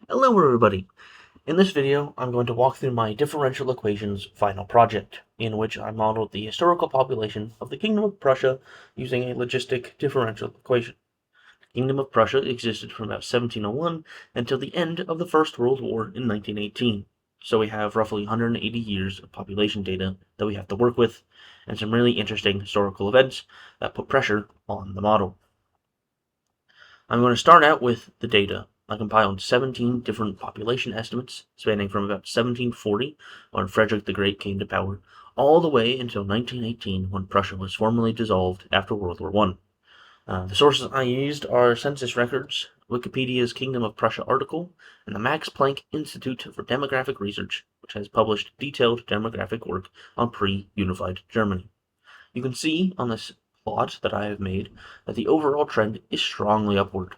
Hello everybody! In this video, I'm going to walk through my differential equations final project, in which I modeled the historical population of the Kingdom of Prussia using a logistic differential equation. The Kingdom of Prussia existed from about 1701 until the end of the First World War in 1918. So we have roughly 180 years of population data that we have to work with, and some really interesting historical events that put pressure on the model. I'm going to start out with the data. I compiled 17 different population estimates spanning from about 1740, when Frederick the Great came to power, all the way until 1918, when Prussia was formally dissolved after World War I. The sources I used are census records, Wikipedia's Kingdom of Prussia article, and the Max Planck Institute for Demographic Research, which has published detailed demographic work on pre-unified Germany. You can see on this plot that I have made that the overall trend is strongly upward,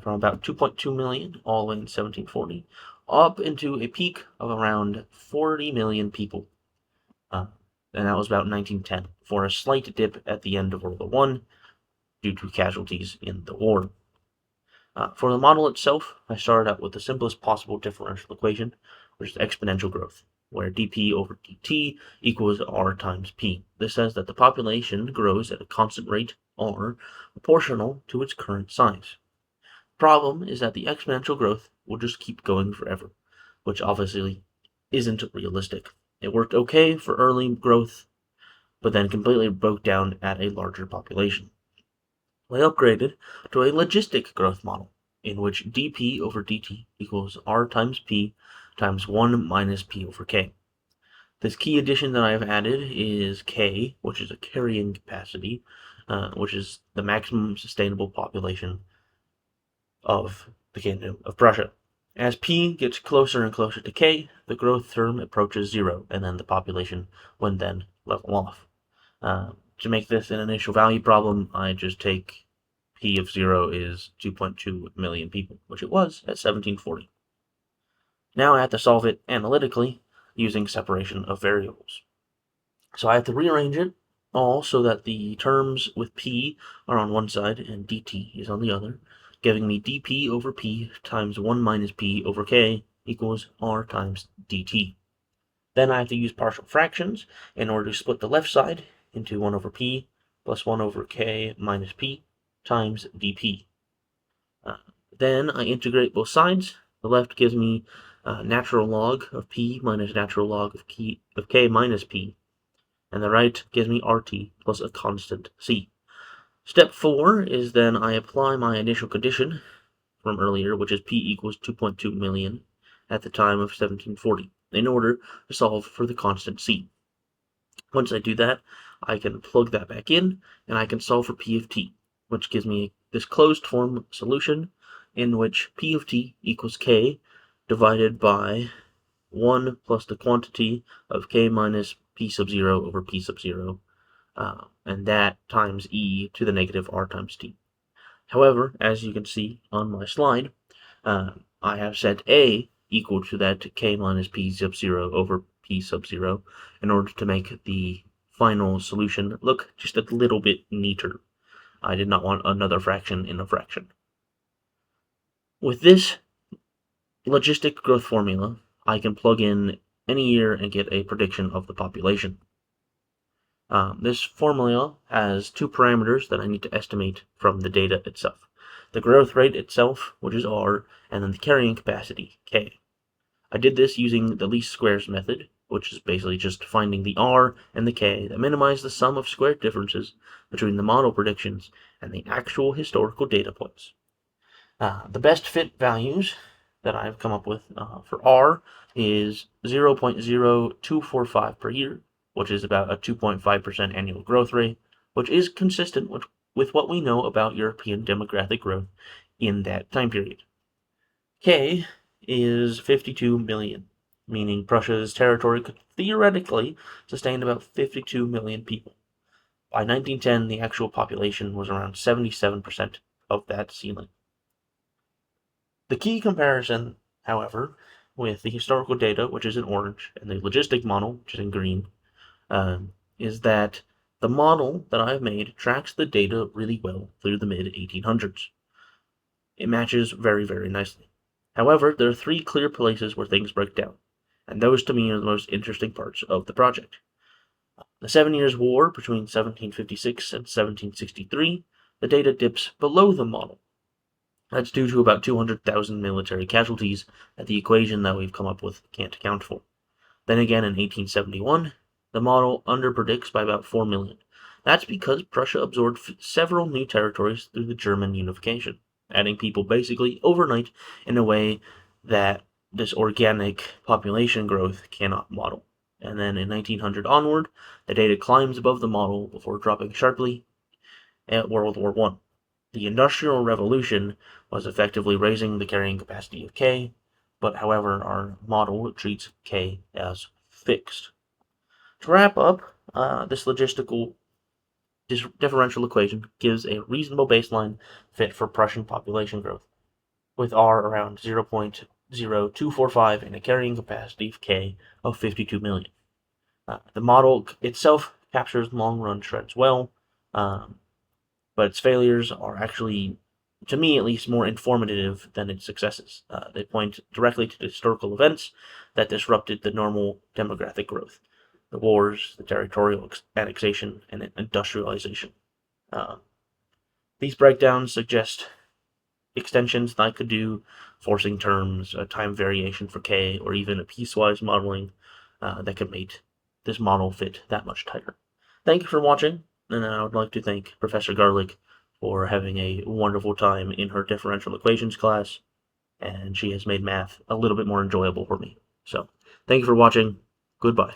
from about 2.2 million all the way in 1740 up into a peak of around 40 million people, and that was about 1910, for a slight dip at the end of World War I due to casualties in the war. For the model itself, I started out with the simplest possible differential equation, which is exponential growth, where dp over dt equals r times p. This says that the population grows at a constant rate, r, proportional to its current size. The problem is that the exponential growth will just keep going forever, which obviously isn't realistic. It worked okay for early growth, but then completely broke down at a larger population. I upgraded to a logistic growth model, in which dp over dt equals r times p times 1 minus p over k. This key addition that I have added is k, which is a carrying capacity, which is the maximum sustainable population of the Kingdom of Prussia. As p gets closer and closer to k, the growth term approaches 0, and then the population would then level off. To make this an initial value problem, I just take p of 0 is 2.2 million people, which it was at 1740. Now I have to solve it analytically using separation of variables. So I have to rearrange it all so that the terms with p are on one side and dt is on the other, giving me dp over p times 1 minus p over k equals r times dt. Then I have to use partial fractions in order to split the left side into 1 over p plus 1 over k minus p times dp. Then I integrate both sides. The left gives me natural log of p minus natural log of k minus p, and the right gives me RT plus a constant C. Step 4 is then I apply my initial condition from earlier, which is P equals 2.2 million at the time of 1740, in order to solve for the constant C. Once I do that, I can plug that back in, and I can solve for P of t, which gives me this closed form solution in which P of t equals K divided by 1 plus the quantity of K minus P sub 0 over P sub 0, and that times e to the negative r times t. However, as you can see on my slide, I have set a equal to that k minus p sub 0 over p sub 0 in order to make the final solution look just a little bit neater. I did not want another fraction in a fraction. With this logistic growth formula, I can plug in any year and get a prediction of the population. This formula has two parameters that I need to estimate from the data itself. The growth rate itself, which is r, and then the carrying capacity, k. I did this using the least squares method, which is basically just finding the r and the k that minimize the sum of squared differences between the model predictions and the actual historical data points. The best fit values that I've come up with for r is 0.0245 per year, which is about a 2.5% annual growth rate, which is consistent with what we know about European demographic growth in that time period. K is 52 million, meaning Prussia's territory could theoretically sustain about 52 million people. By 1910, the actual population was around 77% of that ceiling. The key comparison, however, with the historical data, which is in orange, and the logistic model, which is in green, is that the model that I've made tracks the data really well through the mid-1800s. It matches very, very nicely. However, there are three clear places where things break down, and those to me are the most interesting parts of the project. The 7 Years' War between 1756 and 1763, the data dips below the model. That's due to about 200,000 military casualties that the equation that we've come up with can't account for. Then again in 1871, the model underpredicts by about 4 million. That's because Prussia absorbed several new territories through the German unification, adding people basically overnight in a way that this organic population growth cannot model. And then in 1900 onward, the data climbs above the model before dropping sharply at World War I. The Industrial Revolution was effectively raising the carrying capacity of K, but however, our model treats K as fixed. To wrap up, this logistical differential equation gives a reasonable baseline fit for Prussian population growth, with R around 0.0245 and a carrying capacity of K of 52 million. The model itself captures long-run trends well, but its failures are actually, to me at least, more informative than its successes. They point directly to historical events that disrupted the normal demographic growth: the wars, the territorial annexation, and industrialization. Uh, these breakdowns suggest extensions that I could do, forcing terms, a time variation for K, or even a piecewise modeling that could make this model fit that much tighter. Thank you for watching, and I would like to thank Professor Garlick for having a wonderful time in her differential equations class, and she has made math a little bit more enjoyable for me. So, thank you for watching. Goodbye.